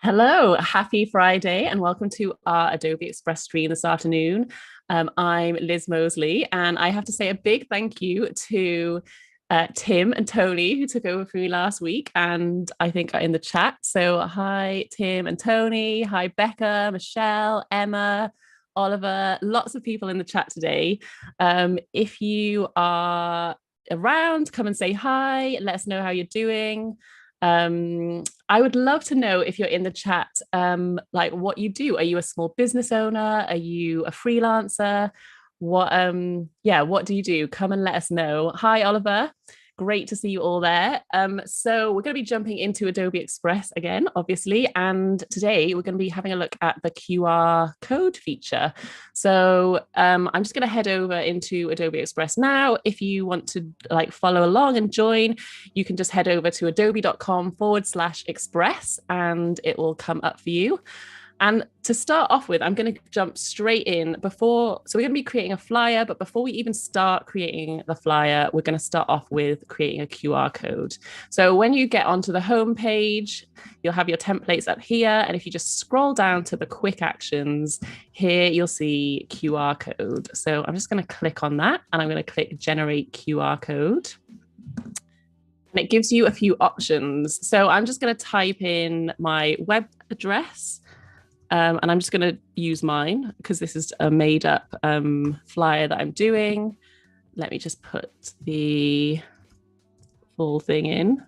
Hello, happy Friday, and welcome to our Adobe Express stream this afternoon. I'm Liz Mosley, and I have to say a big thank you to Tim and Tony, who took over for me last week, and I think are in the chat. So, hi, Tim and Tony. Hi, Becca, Michelle, Emma, Oliver. Lots of people in the chat today. If you are around, come and say hi. Let us know how you're doing. I would love to know if you're in the chat, like what you do. Are you a small business owner? Are you a freelancer? What do you do? Come and let us know. Hi, Oliver. Great to see you all there. So we're going to be jumping into Adobe Express again, obviously, and today we're going to be having a look at the QR code feature. So I'm just going to head over into Adobe Express now. If you want to follow along and join, you can just head over to adobe.com/express and it will come up for you. And to start off with, I'm going to jump straight in so we're going to be creating a flyer, but before we even start creating the flyer, we're going to start off with creating a QR code. So when you get onto the home page, you'll have your templates up here. And if you just scroll down to the quick actions, here you'll see QR code. So I'm just going to click on that and I'm going to click generate QR code. And it gives you a few options. So I'm just going to type in my web address. And I'm just going to use mine because this is a made up flyer that I'm doing. Let me just put the full thing in.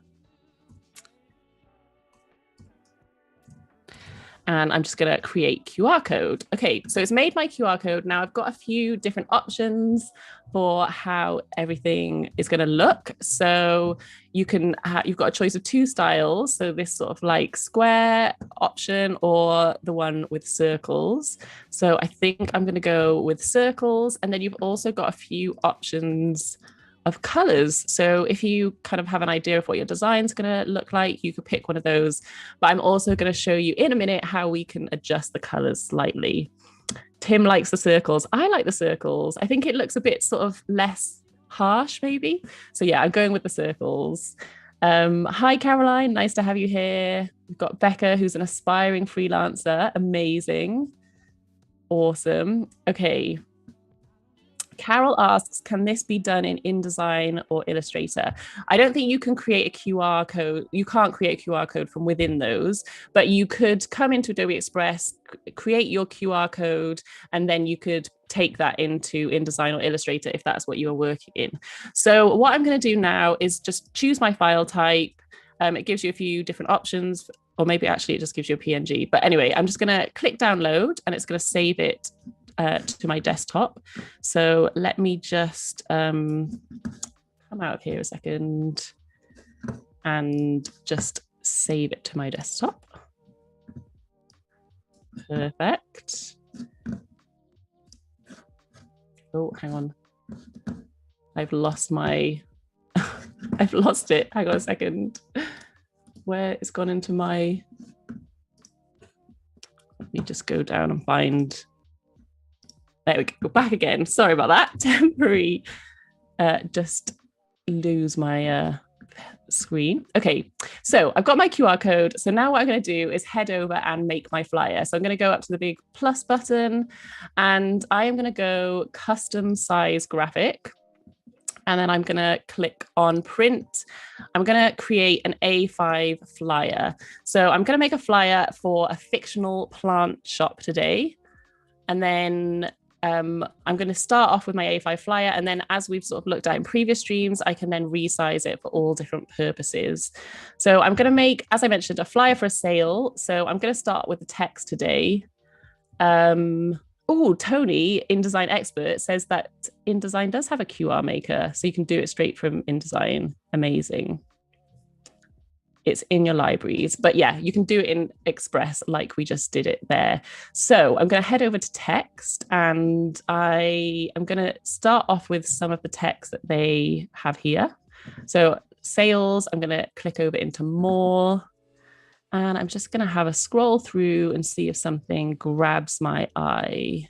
And I'm just going to create QR code. Okay, so it's made my QR code. Now I've got a few different options for how everything is going to look. So you've got a choice of two styles. So this sort of like square option or the one with circles. So I think I'm going to go with circles. And then you've also got a few options of colors. So if you kind of have an idea of what your design's going to look like, you could pick one of those. But I'm also going to show you in a minute how we can adjust the colors slightly. Tim likes the circles. I like the circles. I think it looks a bit sort of less harsh, maybe. So yeah, I'm going with the circles. Hi, Caroline. Nice to have you here. We've got Becca, who's an aspiring freelancer. Amazing. Awesome. Okay. Carol asks, can this be done in InDesign or Illustrator? I don't think you can create a QR code. You can't create a QR code from within those, but you could come into Adobe Express, create your QR code, and then you could take that into InDesign or Illustrator if that's what you're working in. So what I'm going to do now is just choose my file type. It gives you a few different options, or maybe actually it just gives you a PNG. But anyway, I'm just going to click download and it's going to save it to my desktop. So let me just come out of here a second and just save it to my desktop. Perfect. Oh, hang on. I've lost my, I've lost it. Hang on a second. Where it's gone into my, let me just go down and find, there we go, back again. Sorry about that. Temporary, just lose my screen. Okay, so I've got my QR code. So now what I'm going to do is head over and make my flyer. So I'm going to go up to the big plus button and I am going to go custom size graphic. And then I'm going to click on print. I'm going to create an A5 flyer. So I'm going to make a flyer for a fictional plant shop today. And then I'm going to start off with my A5 flyer. And then as we've sort of looked at in previous streams, I can then resize it for all different purposes. So I'm going to make, as I mentioned, a flyer for a sale. So I'm going to start with the text today. Oh, Tony, InDesign expert, says that InDesign does have a QR maker. So you can do it straight from InDesign. Amazing. It's in your libraries, but yeah, you can do it in Express like we just did it there. So I'm going to head over to text and I am going to start off with some of the text that they have here. So sales, I'm going to click over into more and I'm just going to have a scroll through and see if something grabs my eye.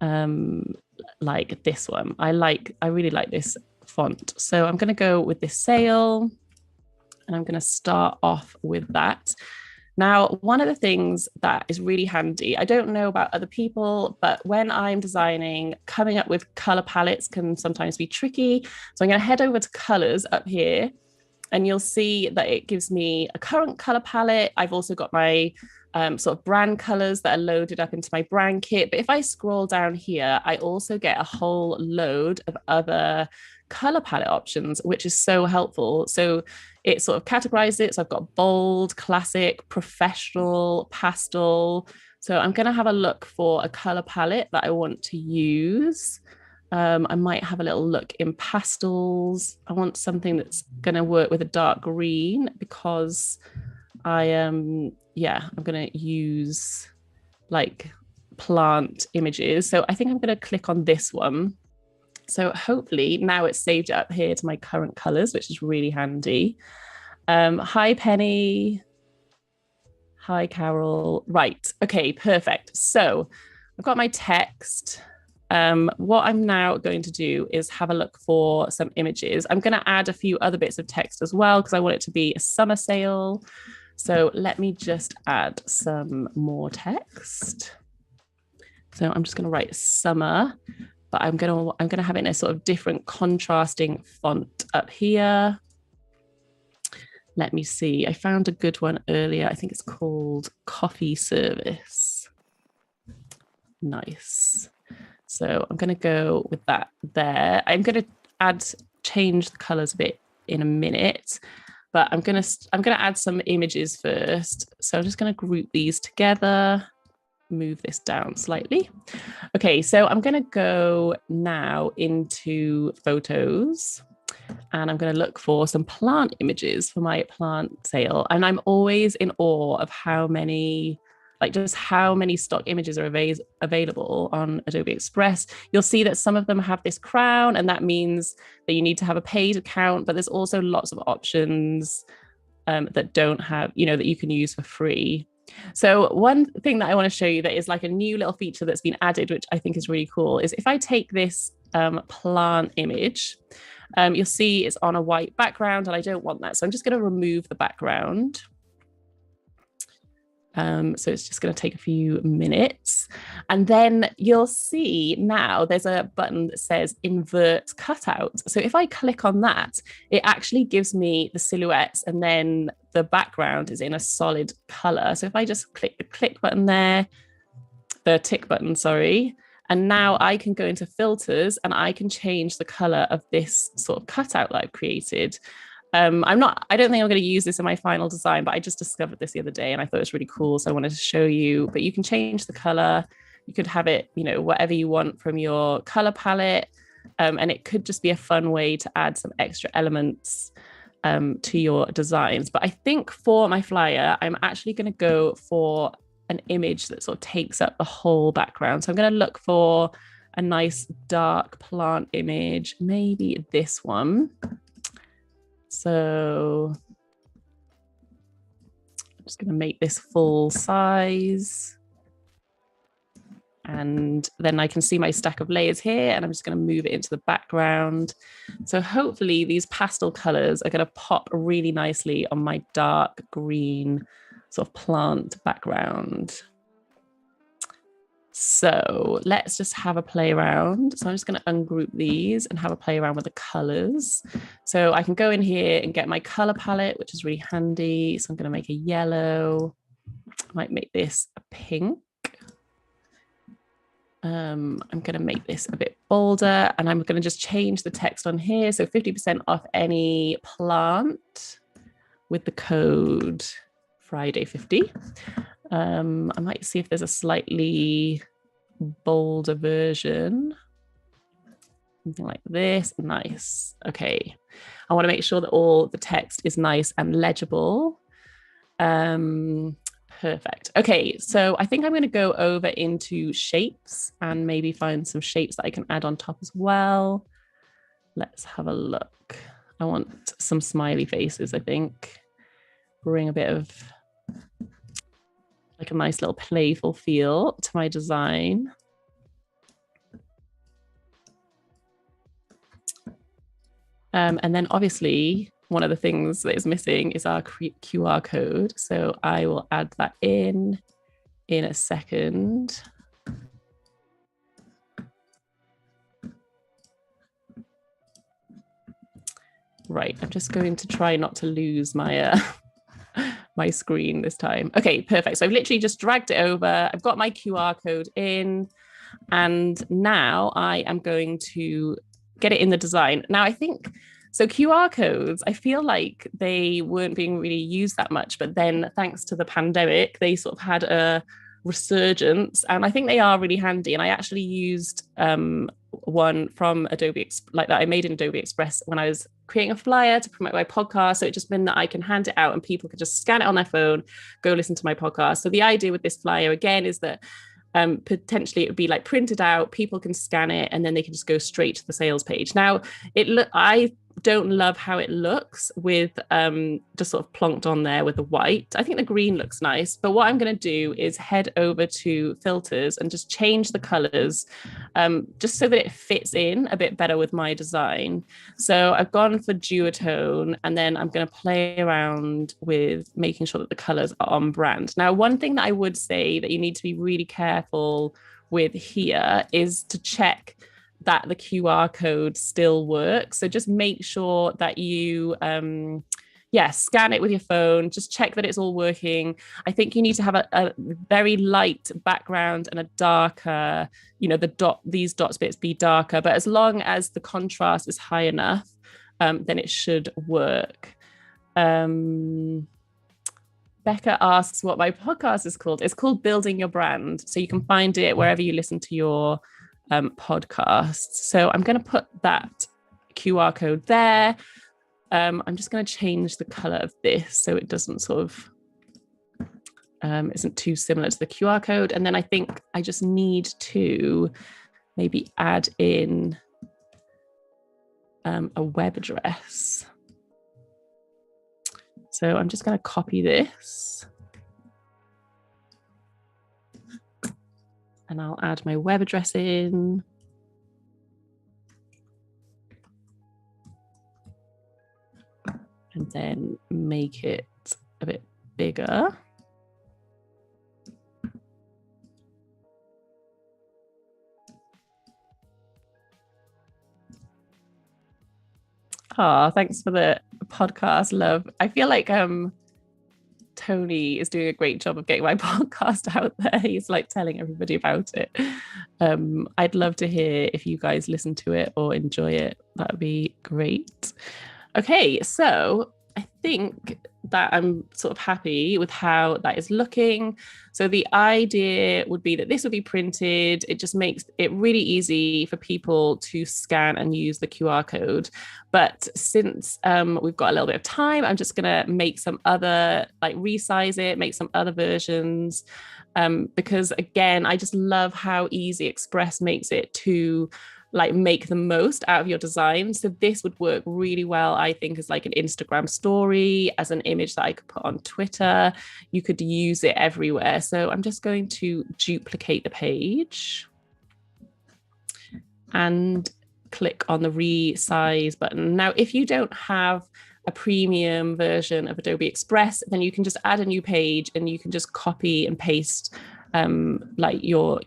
Like this one. I really like this font. So I'm going to go with this sale. And I'm going to start off with that. Now, one of the things that is really handy, I don't know about other people, but when I'm designing, coming up with color palettes can sometimes be tricky. So I'm going to head over to colors up here, and you'll see that it gives me a current color palette. I've also got my sort of brand colors that are loaded up into my brand kit. But if I scroll down here, I also get a whole load of other color palette options, which is so helpful. So it sort of categorizes it. So I've got bold, classic, professional, pastel. So I'm going to have a look for a color palette that I want to use. I might have a little look in pastels. I want something that's going to work with a dark green because I'm going to use like plant images. So I think I'm going to click on this one. So hopefully now it's saved up here to my current colors, which is really handy. Hi, Penny. Hi, Carol. Right. Okay, perfect. So I've got my text. What I'm now going to do is have a look for some images. I'm going to add a few other bits of text as well because I want it to be a summer sale. So let me just add some more text. So I'm just going to write summer, but I'm going to have it in a sort of different contrasting font up here. Let me see. I found a good one earlier. I think it's called Coffee Service. Nice. So I'm going to go with that there. I'm going to change the colors a bit in a minute, but I'm going to add some images first. So I'm just going to group these together, move this down slightly. Okay, so I'm going to go now into photos and I'm going to look for some plant images for my plant sale. And I'm always in awe of how many stock images are available on Adobe Express. You'll see that some of them have this crown, and that means that you need to have a paid account, but there's also lots of options that don't have, that you can use for free. So one thing that I want to show you that is like a new little feature that's been added, which I think is really cool, is if I take this plant image, you'll see it's on a white background, and I don't want that. So I'm just going to remove the background. So it's just going to take a few minutes. And then you'll see now there's a button that says invert cutout. So if I click on that, it actually gives me the silhouettes, and then the background is in a solid color. So if I just click the click button there, the tick button, sorry, and now I can go into filters and I can change the color of this sort of cutout that I've created. I don't think I'm going to use this in my final design, but I just discovered this the other day and I thought it was really cool. So I wanted to show you, but you can change the color. You could have it, whatever you want from your color palette. And it could just be a fun way to add some extra elements to your designs. But I think for my flyer, I'm actually going to go for an image that sort of takes up the whole background. So I'm going to look for a nice dark plant image, maybe this one. So I'm just going to make this full size. And then I can see my stack of layers here, and I'm just going to move it into the background. So hopefully these pastel colors are going to pop really nicely on my dark green sort of plant background. So let's just have a play around. So I'm just going to ungroup these and have a play around with the colors. So I can go in here and get my color palette, which is really handy. So I'm going to make a yellow. I might make this a pink. I'm going to make this a bit bolder, and I'm going to just change the text on here. So 50% off any plant with the code Friday50. I might see if there's a slightly bolder version. Something like this. Nice. Okay. I want to make sure that all the text is nice and legible. Perfect. Okay, so I think I'm going to go over into shapes and maybe find some shapes that I can add on top as well. Let's have a look. I want some smiley faces, I think. Bring a bit of like a nice little playful feel to my design. And then obviously one of the things that is missing is our QR code. So I will add that in a second. Right, I'm just going to try not to lose my my screen this time. Okay, perfect. So I've literally just dragged it over. I've got my QR code in, and now I am going to get it in the design. Now I think, so QR codes, I feel like they weren't being really used that much, but then thanks to the pandemic, they sort of had a resurgence, and I think they are really handy. And I actually used one from Adobe, like that I made in Adobe Express when I was creating a flyer to promote my podcast. So it just meant that I can hand it out and people could just scan it on their phone, go listen to my podcast. So the idea with this flyer again is that potentially it would be like printed out, people can scan it, and then they can just go straight to the sales page. Now I don't love how it looks with just sort of plonked on there with the white. I think the green looks nice, but what I'm going to do is head over to filters and just change the colors just so that it fits in a bit better with my design. So I've gone for duotone, and then I'm going to play around with making sure that the colors are on brand. Now, one thing that I would say that you need to be really careful with here is to check that the QR code still works. So just make sure that you scan it with your phone, just check that it's all working. I think you need to have a very light background and a darker, these dots bits be darker, but as long as the contrast is high enough, then it should work. Becca asks what my podcast is called. It's called Building Your Brand. So you can find it wherever you listen to your podcasts. So I'm going to put that QR code there. I'm just going to change the color of this so it doesn't sort of isn't too similar to the QR code. And then I think I just need to maybe add in a web address. So I'm just going to copy this. And I'll add my web address in. And then make it a bit bigger. Oh, thanks for the podcast, love. I feel like Tony is doing a great job of getting my podcast out there. He's like telling everybody about it. I'd love to hear if you guys listen to it or enjoy it. That would be great. Okay, so I think that I'm sort of happy with how that is looking. So the idea would be that this would be printed. It just makes it really easy for people to scan and use the QR code. But since we've got a little bit of time, I'm just going to make some other, like resize it, make some other versions. Because again, I just love how easy Express makes it to like make the most out of your design. So this would work really well, I think, as like an Instagram story, as an image that I could put on Twitter. You could use it everywhere. So I'm just going to duplicate the page and click on the resize button. Now, if you don't have a premium version of Adobe Express, then you can just add a new page and you can just copy and paste like your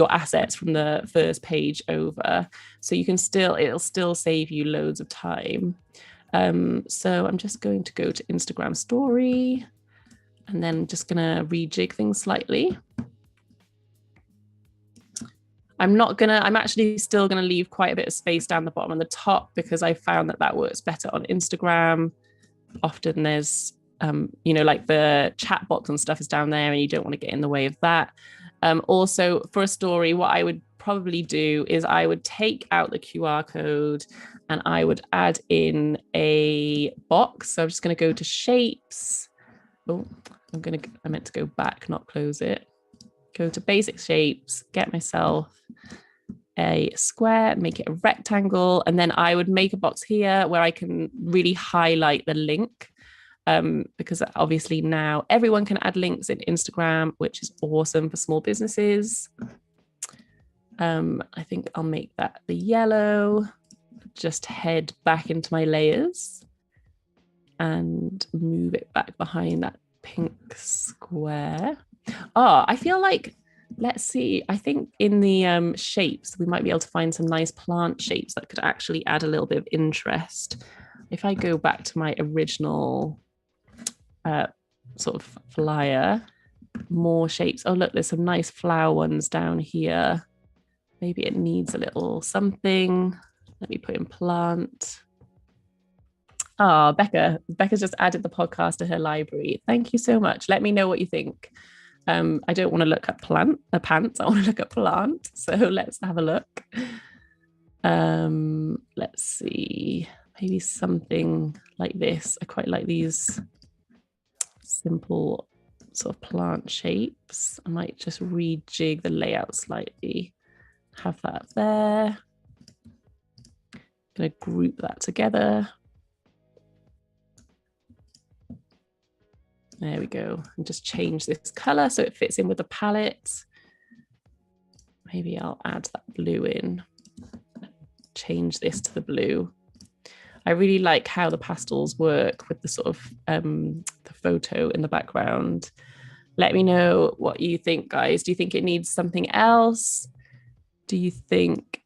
assets from the first page over. So you can it'll still save you loads of time. So I'm just going to go to Instagram story and then just gonna rejig things slightly. I'm actually still gonna leave quite a bit of space down the bottom and the top because I found that works better on Instagram. Often there's, like the chat box and stuff is down there and you don't want to get in the way of that. Also, for a story, what I would probably do is I would take out the QR code and I would add in a box. So I'm just going to go to shapes. Oh, I meant to go back, not close it. Go to basic shapes, get myself a square, make it a rectangle, and then I would make a box here where I can really highlight the link. Because obviously now everyone can add links in Instagram, which is awesome for small businesses. I think I'll make that the yellow. Just head back into my layers and move it back behind that pink square. Oh, I feel like, let's see, I think in the shapes, we might be able to find some nice plant shapes that could actually add a little bit of interest. If I go back to my original sort of flyer, more shapes. Oh, look, there's some nice flower ones down here. Maybe it needs a little something. Let me put in plant. Oh, Becca's just added the podcast to her library. Thank you so much. Let me know what you think. I don't want to look at pants. I want to look at plant. So let's have a look. Let's see. Maybe something like this. I quite like these simple sort of plant shapes. I might just rejig the layout slightly. Have that up there. I'm going to group that together. There we go. And just change this color so it fits in with the palette. Maybe I'll add that blue in. Change this to the blue. I really like how the pastels work with the sort of the photo in the background. Let me know what you think, guys. Do you think it needs something else? Do you think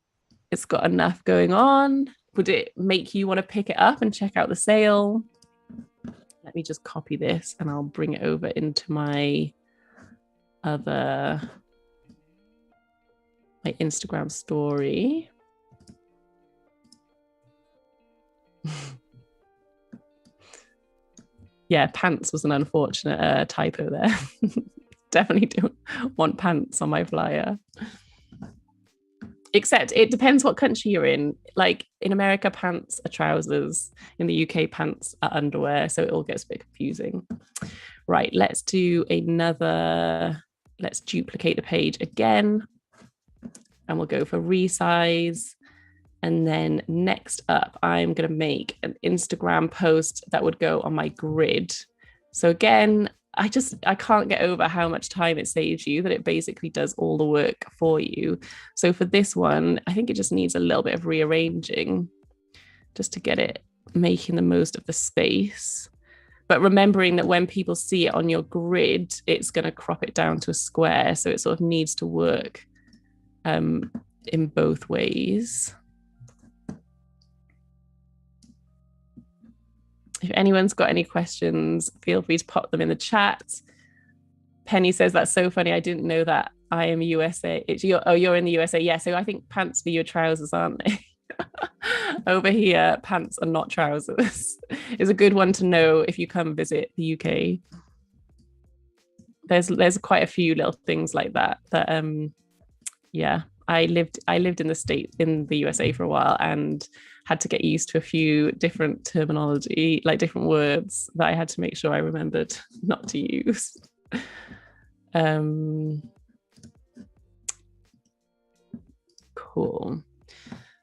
it's got enough going on? Would it make you want to pick it up and check out the sale? Let me just copy this and I'll bring it over into my Instagram story. Yeah, pants was an unfortunate typo there. Definitely don't want pants on my flyer. Except it depends what country you're in. Like in America, pants are trousers. In the UK, pants are underwear. So it all gets a bit confusing. Right, let's do another. Let's duplicate the page again. And we'll go for resize. And then next up, I'm going to make an Instagram post that would go on my grid. So again, I can't get over how much time it saves you, that it basically does all the work for you. So for this one, I think it just needs a little bit of rearranging just to get it making the most of the space. But remembering that when people see it on your grid, it's going to crop it down to a square. So it sort of needs to work in both ways. If anyone's got any questions, feel free to pop them in the chat. Penny says, that's so funny. I didn't know that. I am USA. You're in the USA. Yeah, so I think pants for your trousers, aren't they? Over here, pants are not trousers. It's a good one to know if you come visit the UK. There's quite a few little things like that. Yeah, I lived in the USA for a while and had to get used to a few different terminology, like different words that I had to make sure I remembered not to use. Cool.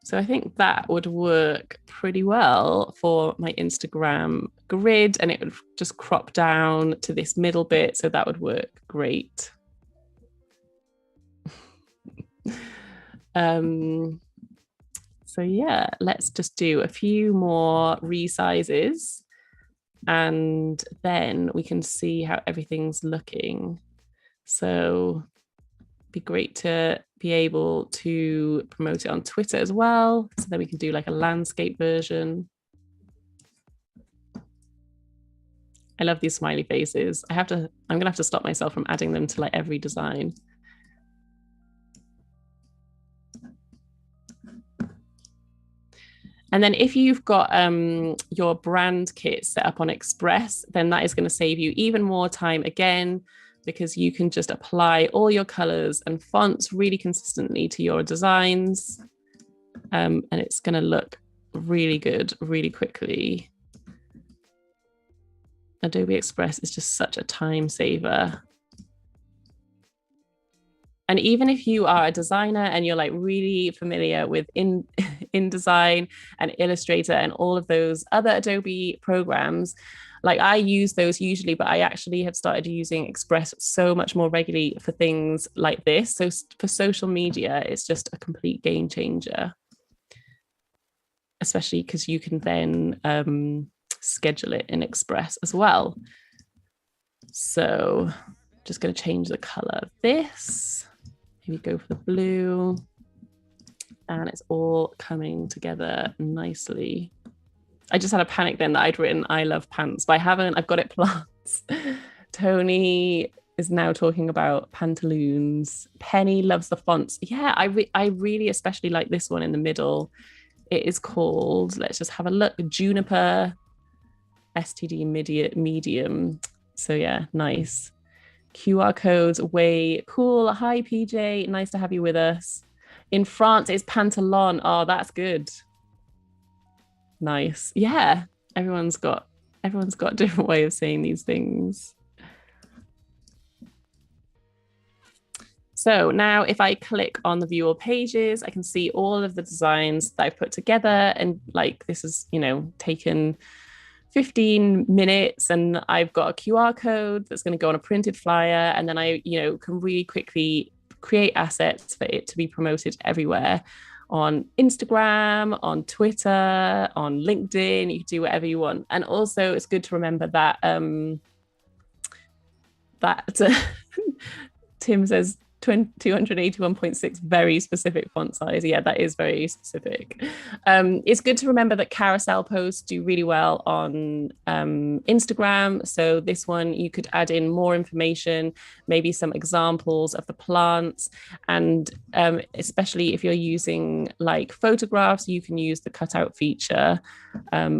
So I think that would work pretty well for my Instagram grid, and it would just crop down to this middle bit. So that would work great. So yeah, let's just do a few more resizes and then we can see how everything's looking. So it'd be great to be able to promote it on Twitter as well. So then we can do like a landscape version. I love these smiley faces. I'm gonna have to stop myself from adding them to like every design. And then if you've got your brand kit set up on Express, then that is going to save you even more time again, because you can just apply all your colors and fonts really consistently to your designs. And it's going to look really good really quickly. Adobe Express is just such a time saver. And even if you are a designer and you're like really familiar with InDesign and Illustrator and all of those other Adobe programs, like I use those usually, but I actually have started using Express so much more regularly for things like this. So for social media, it's just a complete game changer, especially because you can then schedule it in Express as well. So just going to change the color of this. Maybe go for the blue. And it's all coming together nicely. I just had a panic then that I'd written I love pants, but I haven't. I've got it plants. Tony is now talking about pantaloons. Penny loves the fonts. Yeah, I really especially like this one in the middle. It is called, let's just have a look, Juniper STD medium. So yeah, nice. QR codes, way cool. Hi PJ, nice to have you with us. In France, it's pantalon. Oh, that's good. Nice. Yeah, everyone's got a different way of saying these things. So now if I click on the view all pages, I can see all of the designs that I've put together. And like, this is, you know, taken 15 minutes and I've got a QR code that's going to go on a printed flyer. And then I, you know, can really quickly create assets for it to be promoted everywhere on Instagram, on Twitter, on LinkedIn. You can do whatever you want. And also it's good to remember that, Tim says 281.6, very specific font size. Yeah, that is very specific. It's good to remember that carousel posts do really well on Instagram. So this one, you could add in more information, maybe some examples of the plants. And especially if you're using like photographs, you can use the cutout feature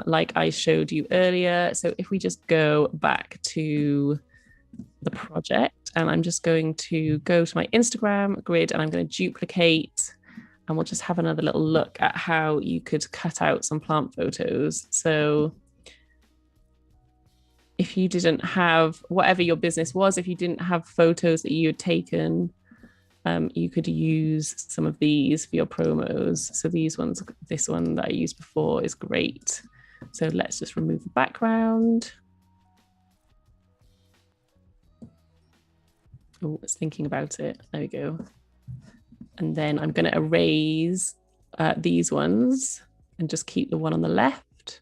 like I showed you earlier. So if we just go back to the project, and I'm just going to go to my Instagram grid and I'm going to duplicate, and we'll just have another little look at how you could cut out some plant photos. So if you didn't have, whatever your business was, if you didn't have photos that you had taken, you could use some of these for your promos. So these ones, this one that I used before is great. So let's just remove the background. Oh, it's thinking about it. There we go. And then I'm going to erase these ones and just keep the one on the left.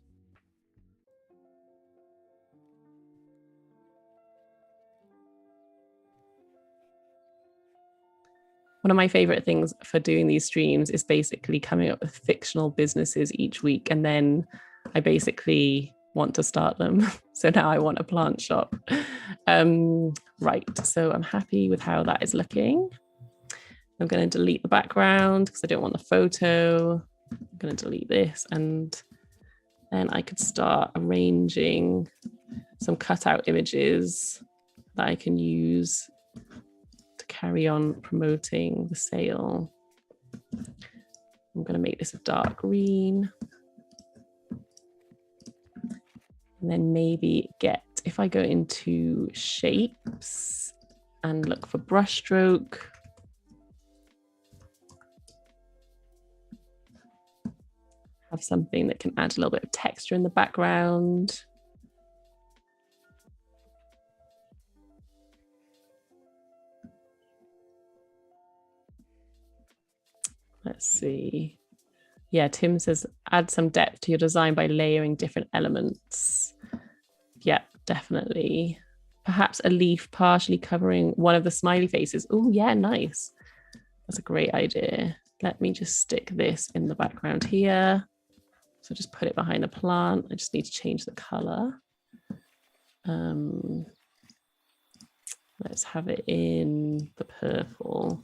One of my favorite things for doing these streams is basically coming up with fictional businesses each week. And then I basically want to start them. So now I want a plant shop. Right, so I'm happy with how that is looking. I'm going to delete the background because I don't want the photo. I'm going to delete this, and then I could start arranging some cutout images that I can use to carry on promoting the sale. I'm going to make this a dark green. And then maybe get, if I go into shapes and look for brush stroke, have something that can add a little bit of texture in the background. Let's see. Yeah, Tim says, add some depth to your design by layering different elements. Yeah, definitely. Perhaps a leaf partially covering one of the smiley faces. Oh, yeah, nice. That's a great idea. Let me just stick this in the background here. So just put it behind the plant. I just need to change the color. Let's have it in the purple.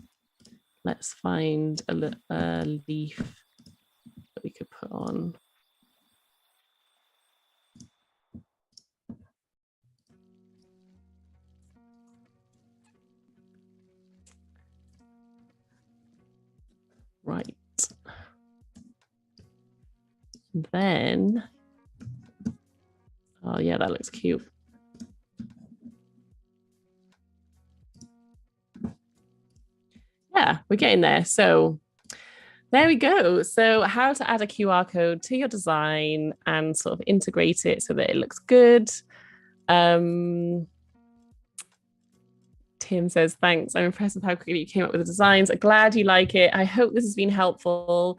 Let's find a leaf that we could put on. Right. Then, oh yeah, that looks cute. Yeah, we're getting there. So there we go. So how to add a QR code to your design and sort of integrate it so that it looks good. Tim says, thanks. I'm impressed with how quickly you came up with the designs. I'm glad you like it. I hope this has been helpful.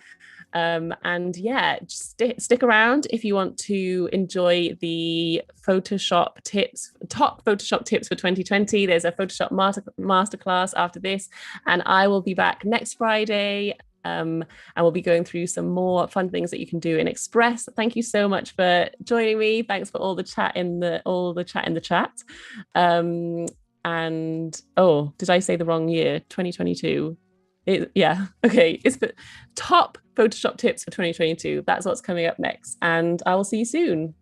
And yeah, just stick around if you want to enjoy the Photoshop tips, top Photoshop tips for 2020. There's a Photoshop masterclass after this, and I will be back next Friday. And we'll be going through some more fun things that you can do in Express. Thank you so much for joining me. Thanks for all the chat in the chat. And oh, did I say the wrong year? 2022. Yeah, okay. It's the top Photoshop tips for 2022. That's what's coming up next, and I will see you soon.